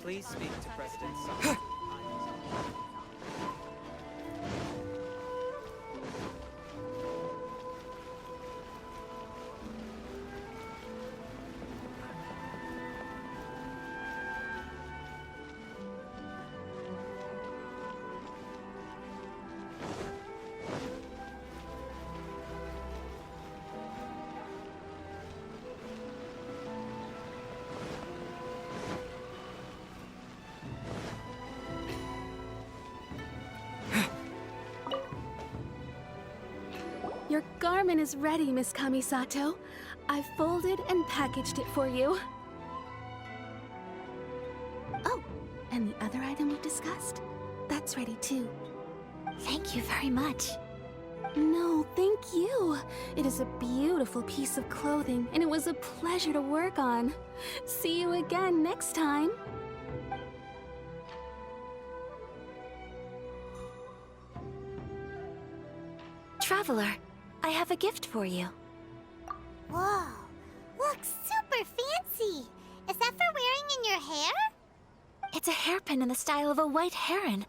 Please speak to President Summer. Your garment is ready, Miss Kamisato. I've folded and packaged it for you. Oh, and the other item we discussed? That's ready too. Thank you very much. No, thank you. It is a beautiful piece of clothing, and it was a pleasure to work on. See you again next time. Traveler, I have a gift for you. Whoa, looks super fancy. Is that for wearing in your hair? It's a hairpin in the style of a white heron.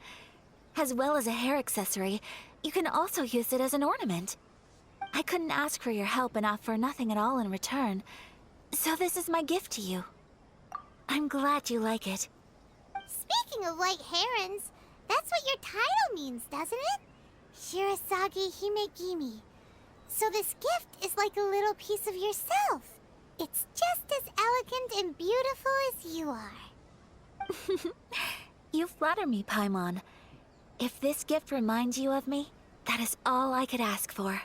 As well as a hair accessory, you can also use it as an ornament. I couldn't ask for your help and offer nothing at all in return, so this is my gift to you. I'm glad you like it. Speaking of white herons, that's what your title means, doesn't it? Shirasagi Himegimi. So this gift is like a little piece of yourself. It's just as elegant and beautiful as you are. You flatter me, Paimon. If this gift reminds you of me, that is all I could ask for.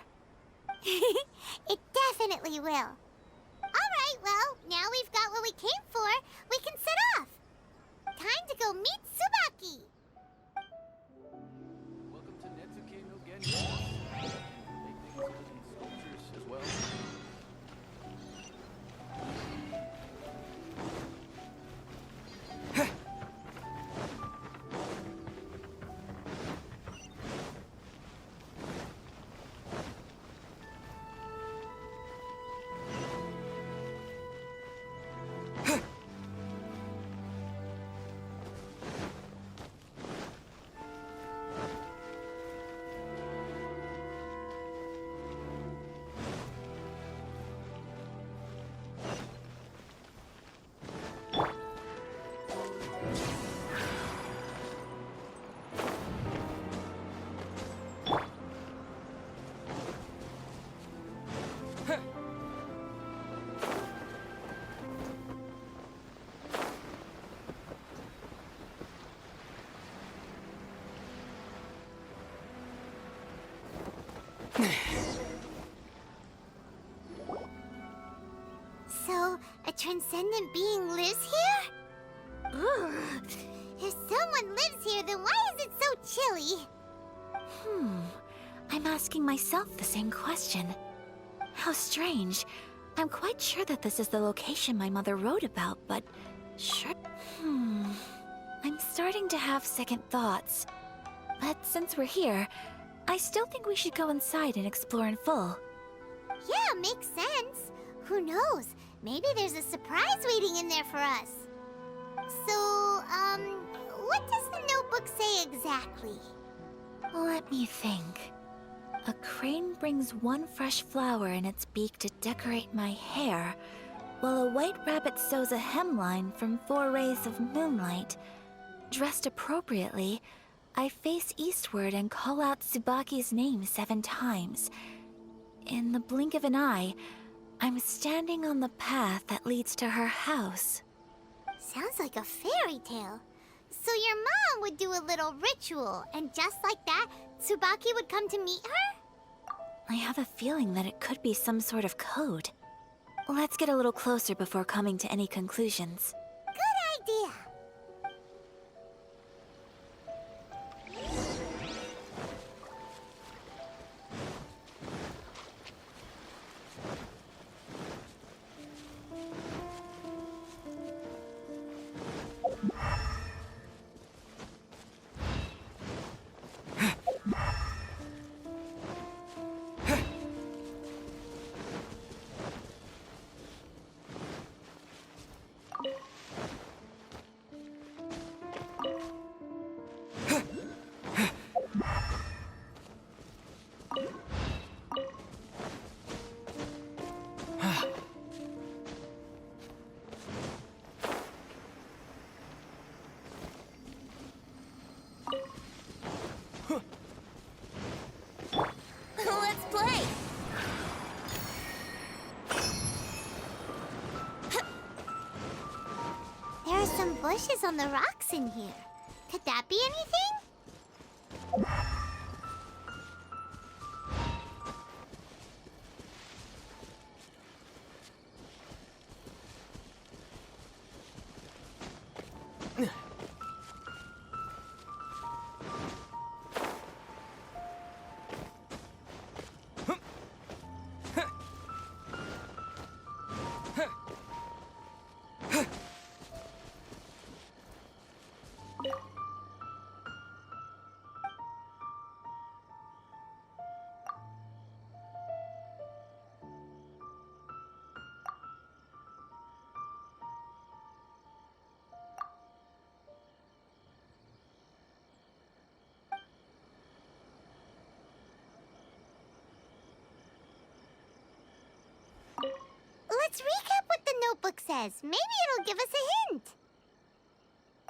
It definitely will. Alright, well, now we've got what we came for, we can set off. Time to go meet Tsubaki. Welcome to Netsuke no Genyo. They make sculptures as well. So, a transcendent being lives here? Ugh. If someone lives here, then why is it so chilly? I'm asking myself the same question. How strange. I'm quite sure that this is the location my mother wrote about, but sure. I'm starting to have second thoughts. But since we're here, I still think we should go inside and explore in full. Yeah, makes sense. Who knows? Maybe there's a surprise waiting in there for us. So, what does the notebook say exactly? Let me think. A crane brings one fresh flower in its beak to decorate my hair, while a white rabbit sews a hemline from 4 rays of moonlight. Dressed appropriately, I face eastward and call out Tsubaki's name 7 times. In the blink of an eye, I'm standing on the path that leads to her house. Sounds like a fairy tale. So your mom would do a little ritual, and just like that, Tsubaki would come to meet her? I have a feeling that it could be some sort of code. Let's get a little closer before coming to any conclusions. Good idea. bushes on the rocks in here. Could that be anything? Let's recap what the notebook says. Maybe it'll give us a hint.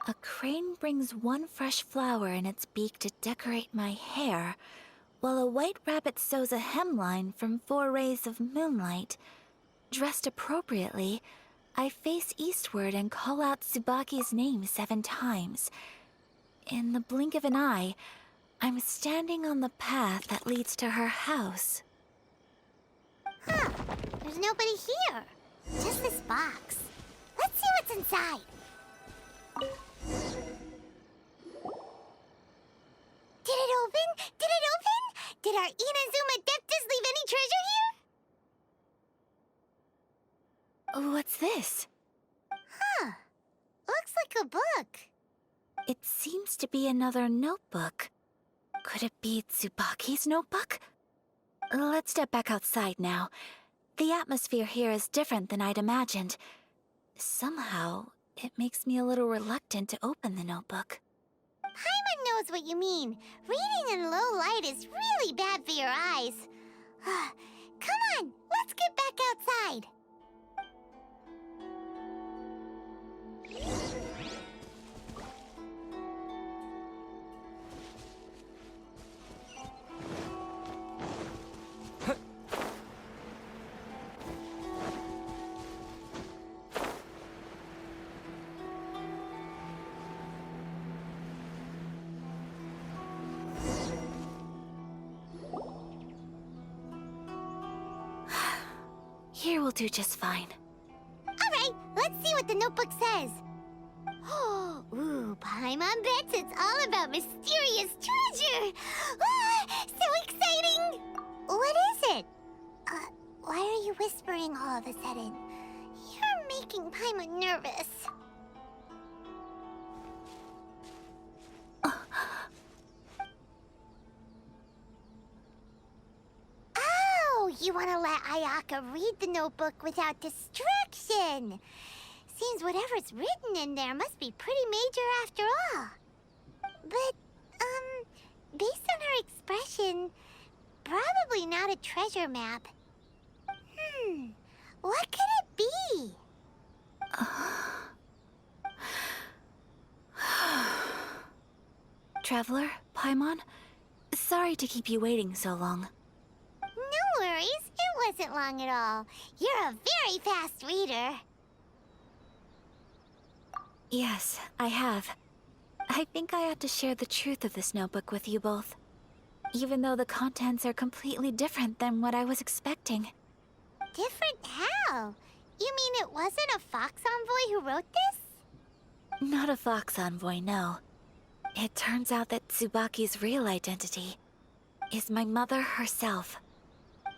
A crane brings one fresh flower in its beak to decorate my hair, while a white rabbit sews a hemline from 4 rays of moonlight. Dressed appropriately, I face eastward and call out Tsubaki's name 7 times. In the blink of an eye, I'm standing on the path that leads to her house. Huh. There's nobody here. Just this box. Let's see what's inside. Did it open? Did it open? Did our Inazuma Adeptus leave any treasure here? What's this? Huh. Looks like a book. It seems to be another notebook. Could it be Tsubaki's notebook? Let's step back outside now. The atmosphere here is different than I'd imagined. Somehow, it makes me a little reluctant to open the notebook. Paimon knows what you mean. Reading in low light is really bad for your eyes. Come on, let's get back outside. Here will do just fine. Alright, let's see what the notebook says. Ooh, Paimon bets it's all about mysterious treasure! Ah, so exciting! What is it? Why are you whispering all of a sudden? You're making Paimon nervous. Oh, you want to let Ayaka read the notebook without distraction. Seems whatever's written in there must be pretty major after all. But, based on her expression, probably not a treasure map. What could it be? Traveler, Paimon, sorry to keep you waiting so long. No worries, it wasn't long at all. You're a very fast reader. Yes, I have. I think I ought to share the truth of this notebook with you both. Even though the contents are completely different than what I was expecting. Different how? You mean it wasn't a Fox Envoy who wrote this? Not a Fox Envoy, no. It turns out that Tsubaki's real identity is my mother herself.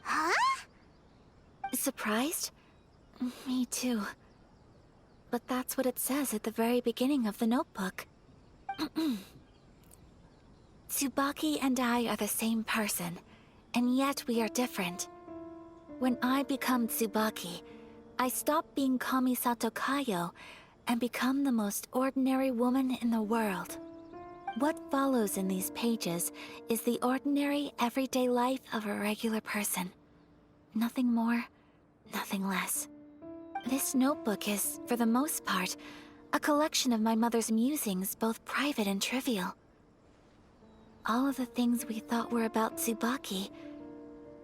Huh? Surprised? Me too. But that's what it says at the very beginning of the notebook. Tsubaki and I are the same person, and yet we are different. When I become Tsubaki, I stop being Kamisato Kayo and become the most ordinary woman in the world. What follows in these pages is the ordinary, everyday life of a regular person. Nothing more, nothing less. This notebook is, for the most part, a collection of my mother's musings, both private and trivial. All of the things we thought were about Tsubaki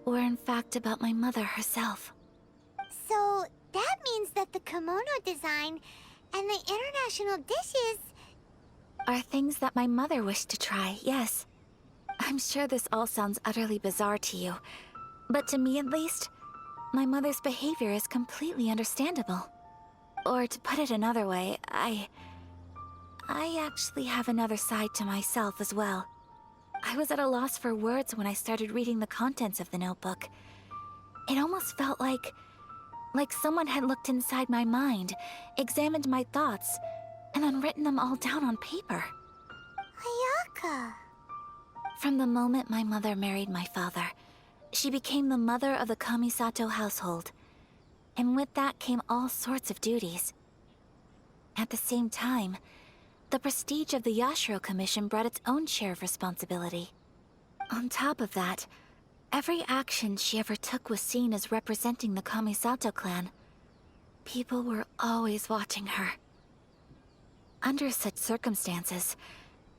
were in fact about my mother herself. So that means that the kimono design And the international dishes... Are things that my mother wished to try, yes. I'm sure this all sounds utterly bizarre to you, but to me at least, my mother's behavior is completely understandable. Or to put it another way, I actually have another side to myself as well. I was at a loss for words when I started reading the contents of the notebook. It almost felt like someone had looked inside my mind, examined my thoughts, and then written them all down on paper. Ayaka. From the moment my mother married my father, she became the mother of the Kamisato household. And with that came all sorts of duties. At the same time, the prestige of the Yashiro Commission brought its own share of responsibility. On top of that, every action she ever took was seen as representing the Kamisato clan. People were always watching her. Under such circumstances,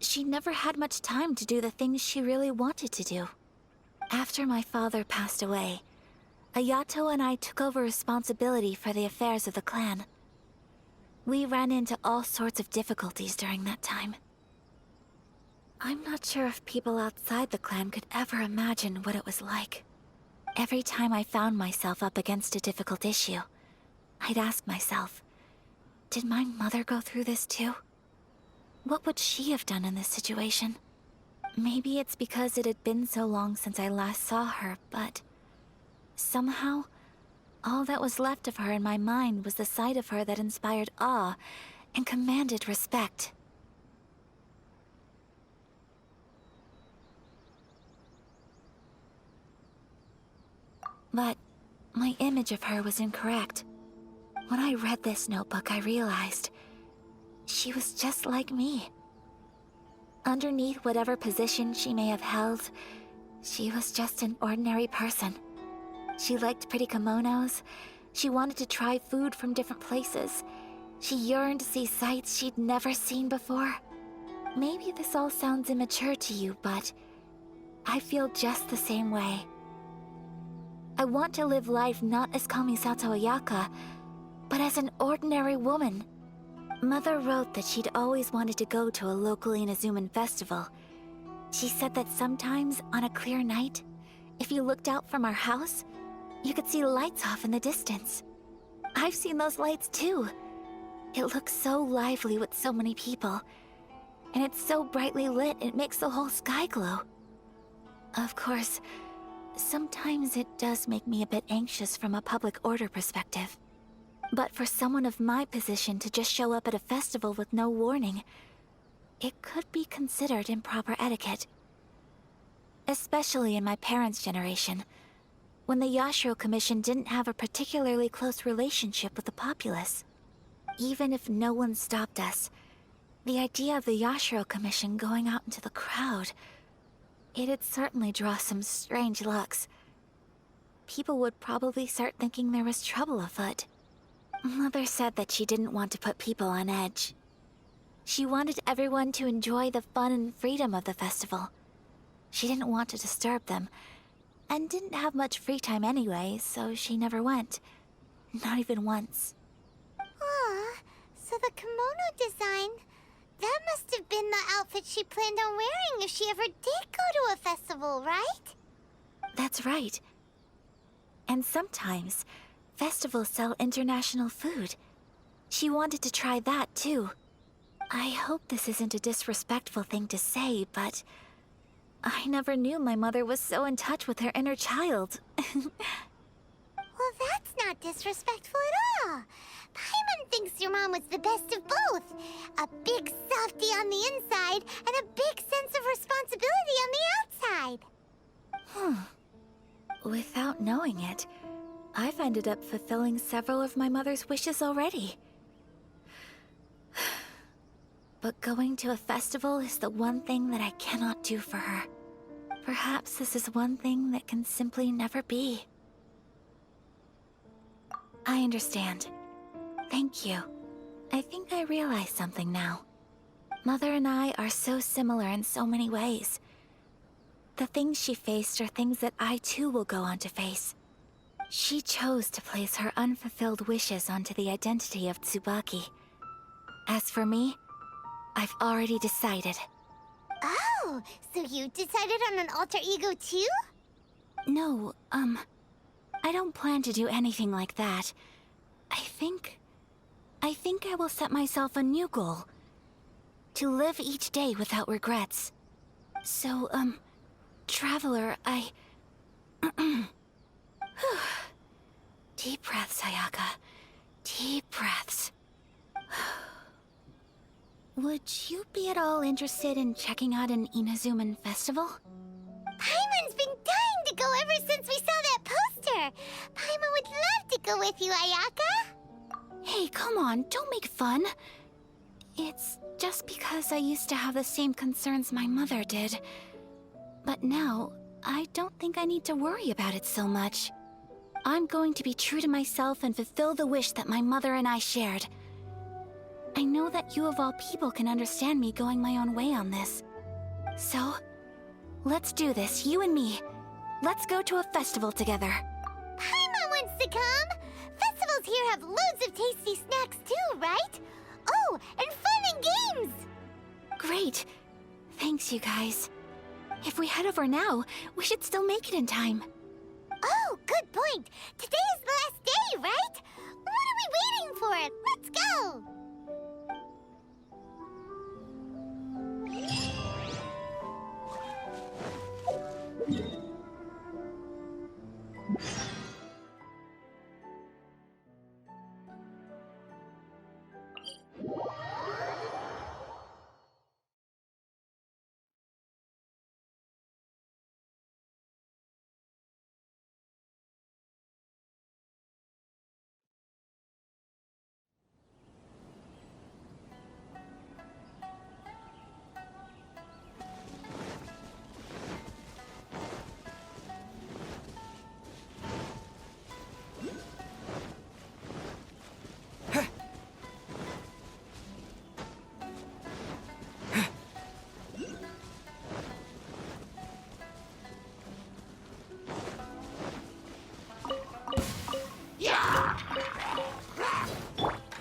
she never had much time to do the things she really wanted to do. After my father passed away, Ayato and I took over responsibility for the affairs of the clan. We ran into all sorts of difficulties during that time. I'm not sure if people outside the clan could ever imagine what it was like. Every time I found myself up against a difficult issue, I'd ask myself, did my mother go through this too? What would she have done in this situation? Maybe it's because it had been so long since I last saw her, but somehow, all that was left of her in my mind was the side of her that inspired awe and commanded respect. But my image of her was incorrect. When I read this notebook, I realized she was just like me. Underneath whatever position she may have held, she was just an ordinary person. She liked pretty kimonos. She wanted to try food from different places. She yearned to see sights she'd never seen before. Maybe this all sounds immature to you, but I feel just the same way. I want to live life not as Kamisato Ayaka, but as an ordinary woman. Mother wrote that she'd always wanted to go to a local Inazuman festival. She said that sometimes, on a clear night, if you looked out from our house, you could see lights off in the distance. I've seen those lights too. It looks so lively with so many people. And it's so brightly lit, it makes the whole sky glow. Of course, sometimes it does make me a bit anxious from a public order perspective. But for someone of my position to just show up at a festival with no warning, it could be considered improper etiquette. Especially in my parents' generation, when the Yashiro Commission didn't have a particularly close relationship with the populace. Even if no one stopped us, the idea of the Yashiro Commission going out into the crowd, it'd certainly draw some strange looks. People would probably start thinking there was trouble afoot. Mother said that she didn't want to put people on edge. She wanted everyone to enjoy the fun and freedom of the festival. She didn't want to disturb them, and didn't have much free time anyway, so she never went. Not even once. Aw, so the kimono design, that must have been the outfit she planned on wearing if she ever did go to a festival, right? That's right. And sometimes, festivals sell international food. She wanted to try that too. I hope this isn't a disrespectful thing to say, but I never knew my mother was so in touch with her inner child. Well, that's not disrespectful at all. Paimon thinks your mom was the best of both. A big softie on the inside and a big sense of responsibility on the outside. Without knowing it, I've ended up fulfilling several of my mother's wishes already. But going to a festival is the one thing that I cannot do for her. Perhaps this is one thing that can simply never be. I understand. Thank you. I think I realize something now. Mother and I are so similar in so many ways. The things she faced are things that I too will go on to face. She chose to place her unfulfilled wishes onto the identity of Tsubaki, As for me, I've already decided. Oh, so you decided on an alter ego too? No, I don't plan to do anything like that. I think I will set myself a new goal. To live each day without regrets. So, Traveler, Deep breaths, Ayaka. Deep breaths. Would you be at all interested in checking out an Inazuman festival? Paimon's been dying to go ever since we saw that poster! Paimon would love to go with you, Ayaka! Hey, come on, don't make fun. It's just because I used to have the same concerns my mother did. But now, I don't think I need to worry about it so much. I'm going to be true to myself and fulfill the wish that my mother and I shared. I know that you of all people can understand me going my own way on this. So, let's do this, you and me. Let's go to a festival together. Paimon wants to come! Festivals here have loads of tasty snacks too, right? Oh, and fun and games! Great. Thanks, you guys. If we head over now, we should still make it in time. Oh, good point! Today is the last day, right? What are we waiting for? Let's go!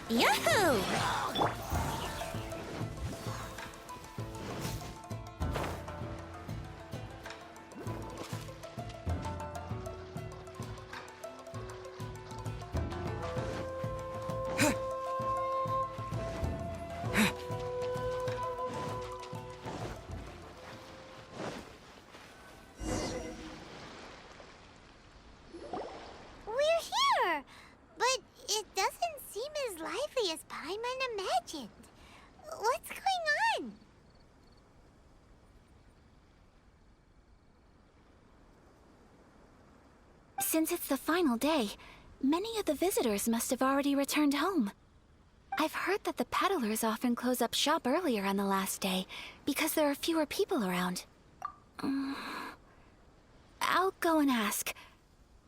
Yahoo! We're here! But it doesn't seem as lively as Paimon imagined. What's going on? Since it's the final day, many of the visitors must have already returned home. I've heard that the peddlers often close up shop earlier on the last day because there are fewer people around. I'll go and ask.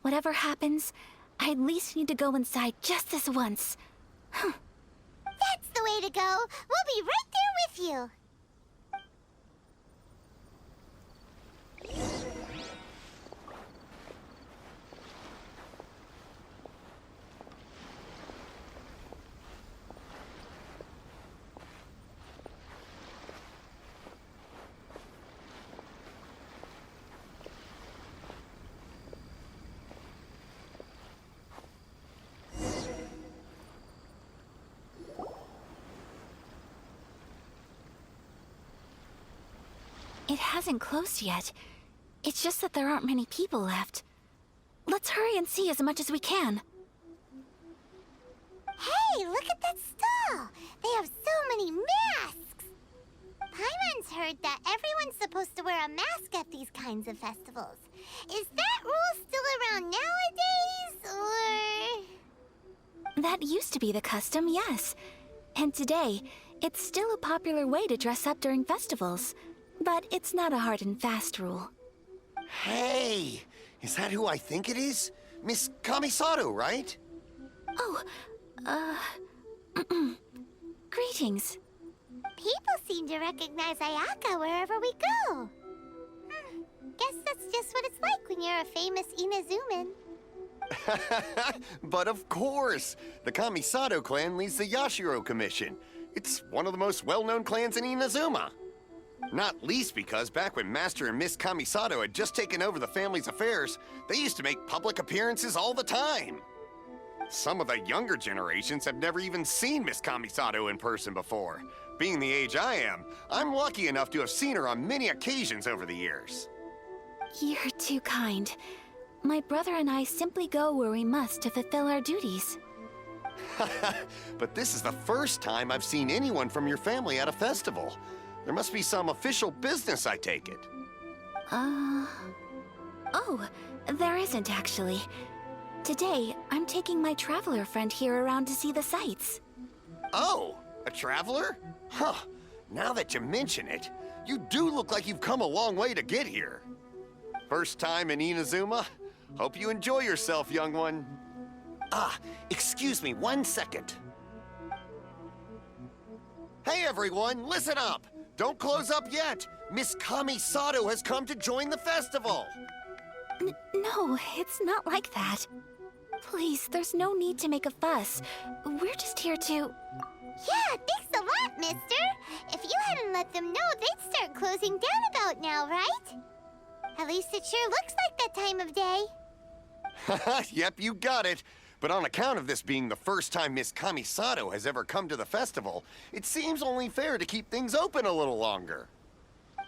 Whatever happens, I at least need to go inside just this once. That's the way to go! We'll be right there with you! It hasn't closed yet. It's just that there aren't many people left. Let's hurry and see as much as we can. Hey, look at that stall! They have so many masks! Paimon's heard that everyone's supposed to wear a mask at these kinds of festivals. Is that rule still around nowadays, or...? That used to be the custom, yes. And today, it's still a popular way to dress up during festivals. But it's not a hard and fast rule. Hey! Is that who I think it is? Miss Kamisato, right? Oh, greetings. People seem to recognize Ayaka wherever we go. Guess that's just what it's like when you're a famous Inazuman. But of course! The Kamisato clan leads the Yashiro Commission. It's one of the most well-known clans in Inazuma. Not least because back when Master and Miss Kamisato had just taken over the family's affairs, they used to make public appearances all the time. Some of the younger generations have never even seen Miss Kamisato in person before. Being the age I am, I'm lucky enough to have seen her on many occasions over the years. You're too kind. My brother and I simply go where we must to fulfill our duties. But this is the first time I've seen anyone from your family at a festival. There must be some official business, I take it. Oh, there isn't actually. Today, I'm taking my traveler friend here around to see the sights. Oh, a traveler? Huh. Now that you mention it, you do look like you've come a long way to get here. First time in Inazuma? Hope you enjoy yourself, young one. Excuse me 1 second. Hey everyone, listen up! Don't close up yet! Miss Kamisato has come to join the festival! No, it's not like that. Please, there's no need to make a fuss. We're just here to... Yeah, thanks a lot, mister. If you hadn't let them know, they'd start closing down about now, right? At least it sure looks like that time of day. Yep, you got it. But on account of this being the first time Miss Kamisato has ever come to the festival, it seems only fair to keep things open a little longer.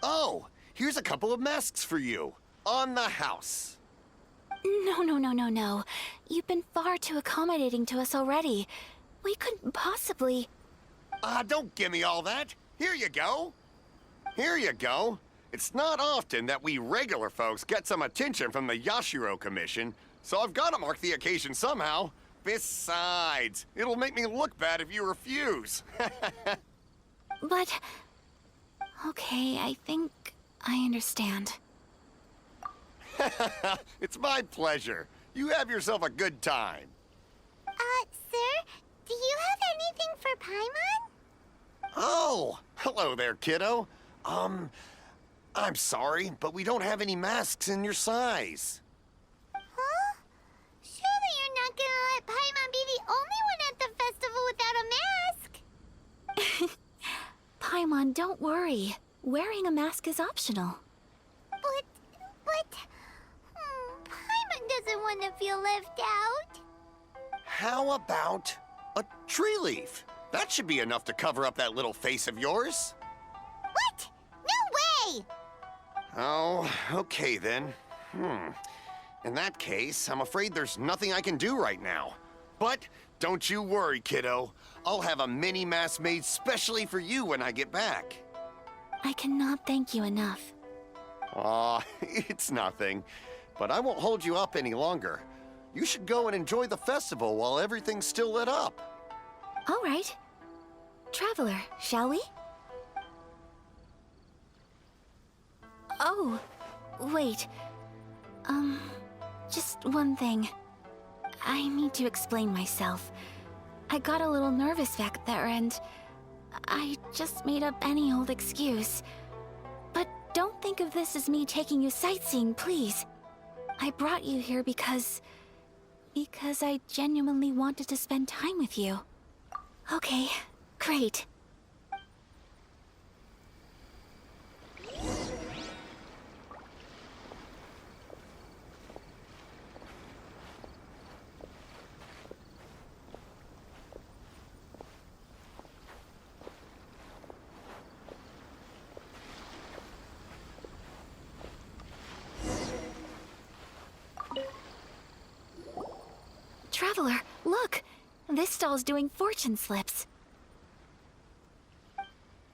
Oh, here's a couple of masks for you. On the house. No. You've been far too accommodating to us already. We couldn't possibly... Don't give me all that. Here you go. Here you go. It's not often that we regular folks get some attention from the Yashiro Commission, so I've got to mark the occasion somehow. Besides, it'll make me look bad if you refuse. But... Okay, I think I understand. It's my pleasure. You have yourself a good time. Sir, do you have anything for Paimon? Oh, hello there, kiddo. I'm sorry, but we don't have any masks in your size. Huh? Surely you're not gonna let Paimon be the only one at the festival without a mask? Paimon, don't worry. Wearing a mask is optional. But... Paimon doesn't want to feel left out. How about a tree leaf? That should be enough to cover up that little face of yours. What? No way! Oh, okay then. In that case, I'm afraid there's nothing I can do right now. But don't you worry, kiddo. I'll have a mini mask made specially for you when I get back. I cannot thank you enough. Aw, it's nothing. But I won't hold you up any longer. You should go and enjoy the festival while everything's still lit up. All right. Traveler, shall we? Oh, wait. Just one thing. I need to explain myself. I got a little nervous back there and I just made up any old excuse. But don't think of this as me taking you sightseeing, please. I brought you here because I genuinely wanted to spend time with you. Okay, great. Traveler, look! This stall's doing fortune slips.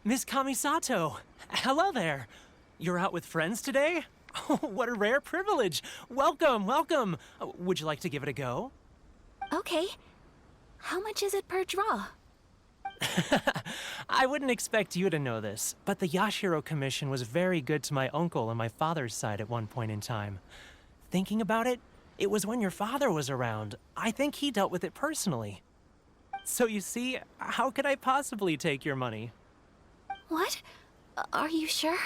Miss Kamisato! Hello there! You're out with friends today? Oh, what a rare privilege! Welcome, welcome! Would you like to give it a go? Okay. How much is it per draw? I wouldn't expect you to know this, but the Yashiro Commission was very good to my uncle on my father's side at one point in time. Thinking about it, it was when your father was around. I think he dealt with it personally. So you see, how could I possibly take your money? What? Are you sure?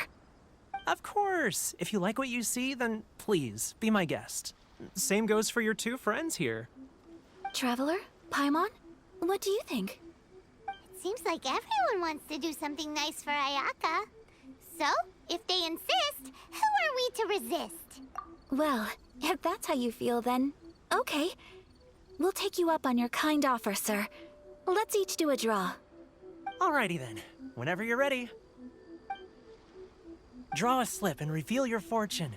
Of course! If you like what you see, then please, be my guest. Same goes for your two friends here. Traveler? Paimon? What do you think? It Seems like everyone wants to do something nice for Ayaka. So, if they insist, who are we to resist? Well, if that's how you feel, then okay. We'll take you up on your kind offer, sir. Let's each do a draw. Alrighty then. Whenever you're ready. Draw a slip and reveal your fortune.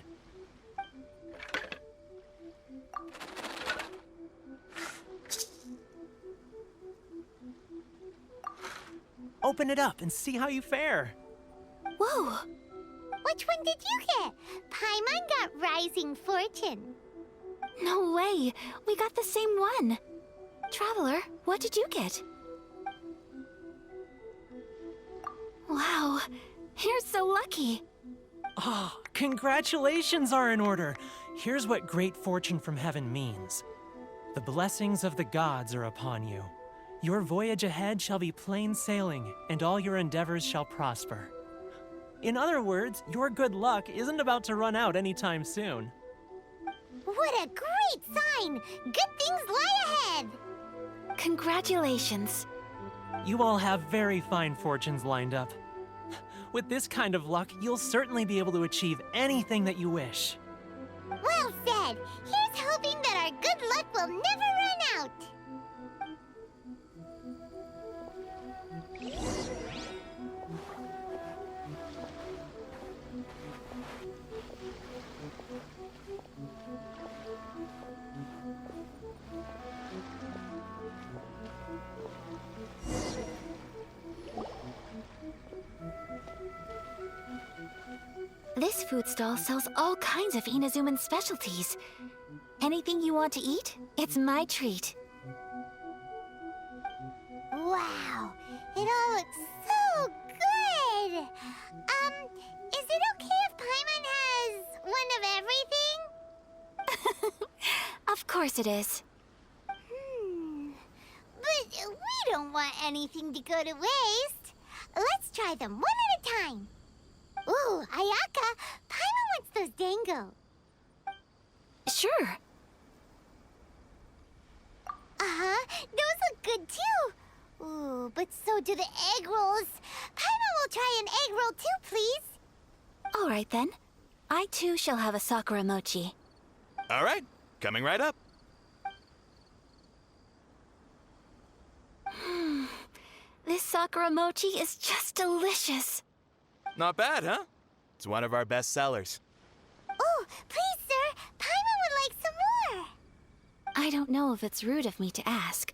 Open it up and see how you fare. Whoa! Which one did you get? Paimon got Rising Fortune. No way! We got the same one! Traveler, what did you get? Wow, you're so lucky! Oh, congratulations are in order. Here's what great fortune from heaven means. The blessings of the gods are upon you. Your voyage ahead shall be plain sailing, and all your endeavors shall prosper. In other words, your good luck isn't about to run out anytime soon. What a great sign! Good things lie ahead! Congratulations. You all have very fine fortunes lined up. With this kind of luck, you'll certainly be able to achieve anything that you wish. Well said! Here's hoping that our good luck will never run out! This food stall sells all kinds of Inazuman specialties. Anything you want to eat, it's my treat. Wow! It all looks so good! Is it okay if Paimon has one of everything? Of course it is. But we don't want anything to go to waste. Let's try them one at a time. Ooh, Ayaka, Paimon wants those dango. Sure. Uh-huh, those look good too. Ooh, but so do the egg rolls. Paimon will try an egg roll too, please. All right then. I too shall have a Sakura mochi. All right, coming right up. This Sakura mochi is just delicious. Not bad, huh? It's one of our best sellers. Oh, please, sir. Paimon would like some more. I don't know if it's rude of me to ask,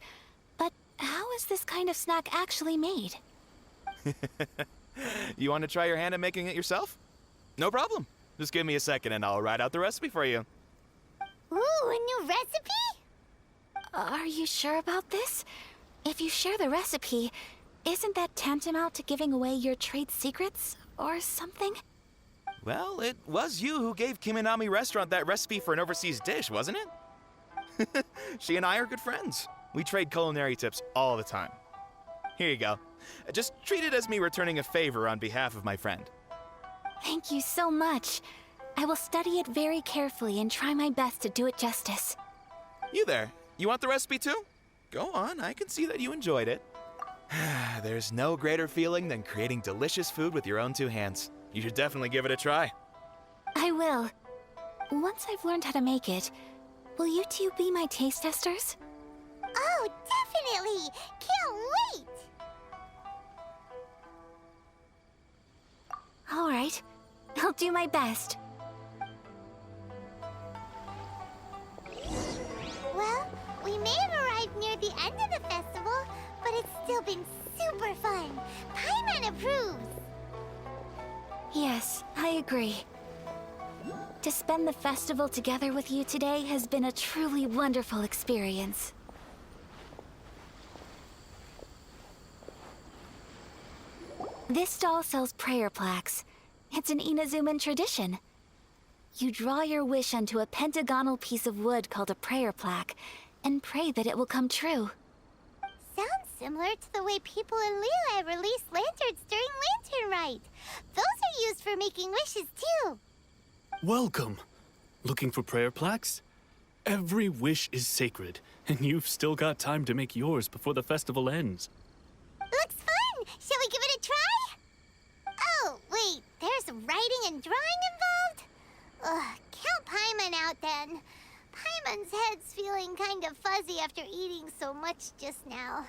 but how is this kind of snack actually made? You want to try your hand at making it yourself? No problem. Just give me a second and I'll write out the recipe for you. Ooh, a new recipe? Are you sure about this? If you share the recipe, isn't that tantamount to giving away your trade secrets or something? Well, it was you who gave Kiminami Restaurant that recipe for an overseas dish, wasn't it? She and I are good friends. We trade culinary tips all the time. Here you go. Just treat it as me returning a favor on behalf of my friend. Thank you so much. I will study it very carefully and try my best to do it justice. You there. You want the recipe too? Go on, I can see that you enjoyed it. There's no greater feeling than creating delicious food with your own two hands. You should definitely give it a try. I will. Once I've learned how to make it, will you two be my taste testers? Oh, definitely! Can't wait! All right. I'll do my best. Well, we may have arrived near the end of the festival, but it's still been super fun. Paimon approves. Yes, I agree. To spend the festival together with you today has been a truly wonderful experience. This stall sells prayer plaques. It's an Inazuman tradition. You draw your wish onto a pentagonal piece of wood called a prayer plaque and pray that it will come true. Sounds similar to the way people in Liyue release lanterns during Lantern Rite. Those are used for making wishes too. Welcome. Looking for prayer plaques? Every wish is sacred, and you've still got time to make yours before the festival ends. Looks fun! writing and drawing involved? Ugh, count Paimon out then. Paimon's head's feeling kind of fuzzy after eating so much just now.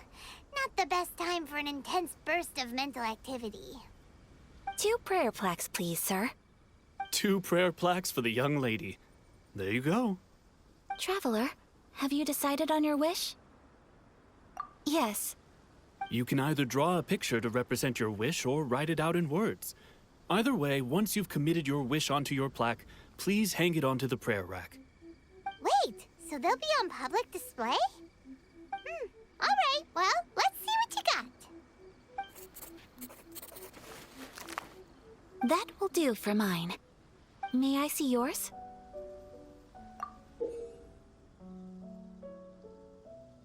Not the best time for an intense burst of mental activity. 2 prayer plaques, please, sir. 2 prayer plaques for the young lady. There you go. Traveler, have you decided on your wish? Yes. You can either draw a picture to represent your wish or write it out in words. Either way, once you've committed your wish onto your plaque, please hang it onto the prayer rack. Wait, so they'll be on public display? Alright, well, let's see what you got. That will do for mine. May I see yours?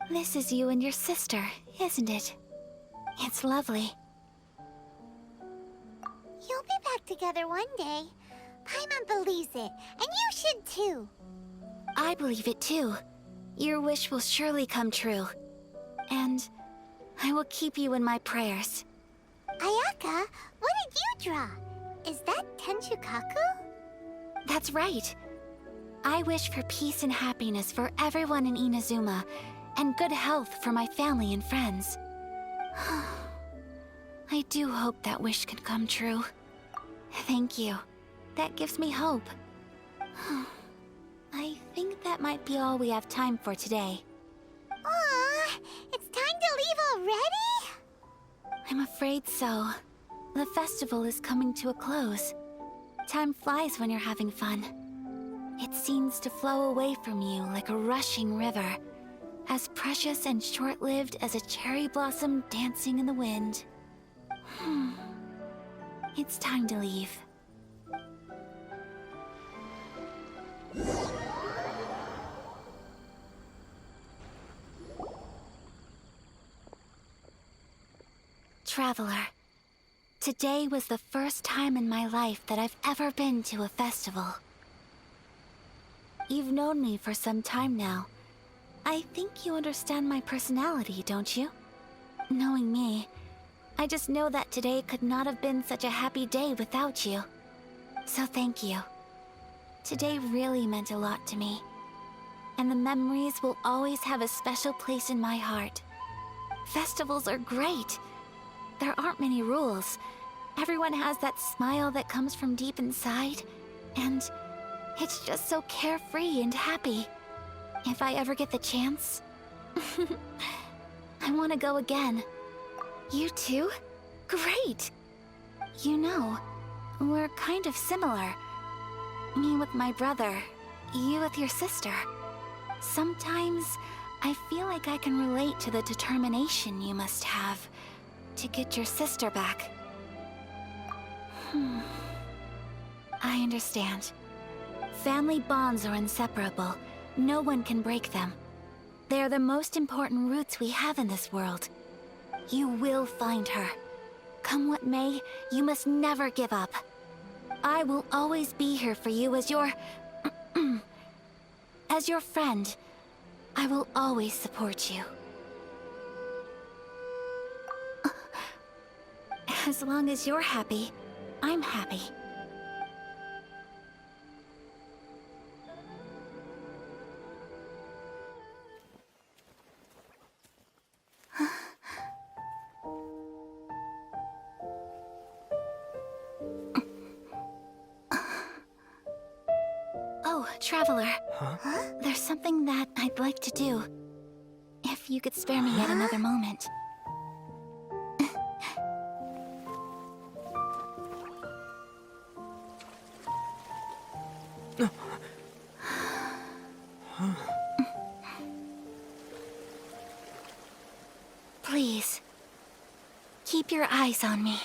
This is you and your sister, isn't it? It's lovely. You'll be back together one day. Paimon believes it, and you should too. I believe it too. Your wish will surely come true. And I will keep you in my prayers. Ayaka, what did you draw? Is that Tenchukaku? That's right. I wish for peace and happiness for everyone in Inazuma, and good health for my family and friends. I do hope that wish can come true. Thank you. That gives me hope. I think that might be all we have time for today. Aw, it's time to leave already? I'm afraid so. The festival is coming to a close. Time flies when you're having fun. It seems to flow away from you like a rushing river, as precious and short-lived as a cherry blossom dancing in the wind. It's time to leave. Traveler, today was the first time in my life that I've ever been to a festival. You've known me for some time now. I think you understand my personality, don't you? Knowing me, I just know that today could not have been such a happy day without you. So thank you. Today really meant a lot to me. And the memories will always have a special place in my heart. Festivals are great. There aren't many rules. Everyone has that smile that comes from deep inside. And it's just so carefree and happy. If I ever get the chance, I want to go again. You too? Great! You know, we're kind of similar. Me with my brother, you with your sister. Sometimes I feel like I can relate to the determination you must have to get your sister back. I understand. Family bonds are inseparable. No one can break them. They are the most important roots we have in this world. You will find her. Come what may, you must never give up. I will always be here for you as your... as your friend. I will always support you. As long as you're happy, I'm happy. Oh, Traveler. Huh? There's something that I'd like to do. If you could spare me yet another moment. Please, keep your eyes on me.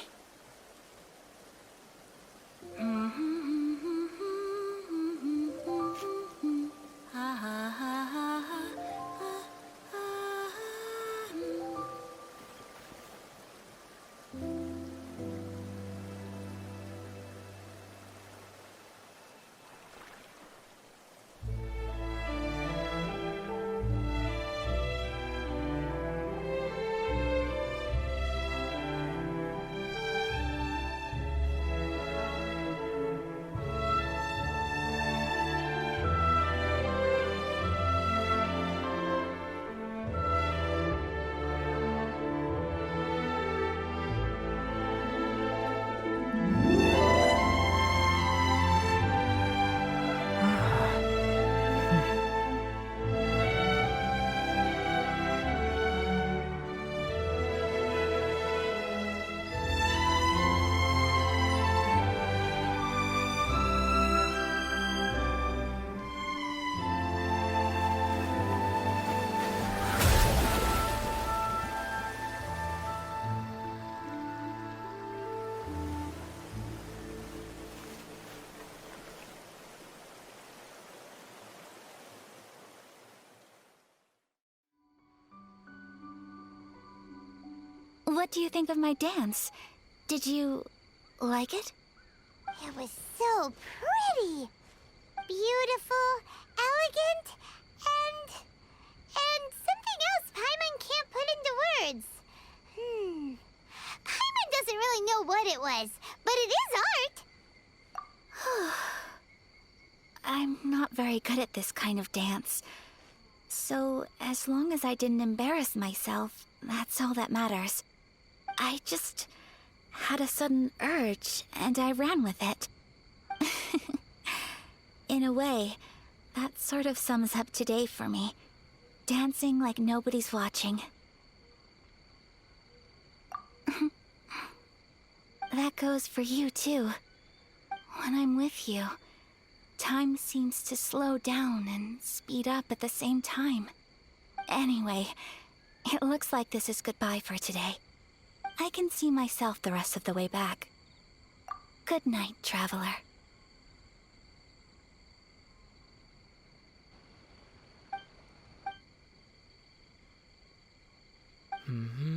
What do you think of my dance? Did you like it? It was so pretty. Beautiful, elegant, and something else Paimon can't put into words. Paimon doesn't really know what it was, but it is art. I'm not very good at this kind of dance. So, as long as I didn't embarrass myself, that's all that matters. I just had a sudden urge, and I ran with it. In a way, that sort of sums up today for me. Dancing like nobody's watching. That goes for you, too. When I'm with you, time seems to slow down and speed up at the same time. Anyway, it looks like this is goodbye for today. I can see myself the rest of the way back. Good night, traveler. Mm-hmm.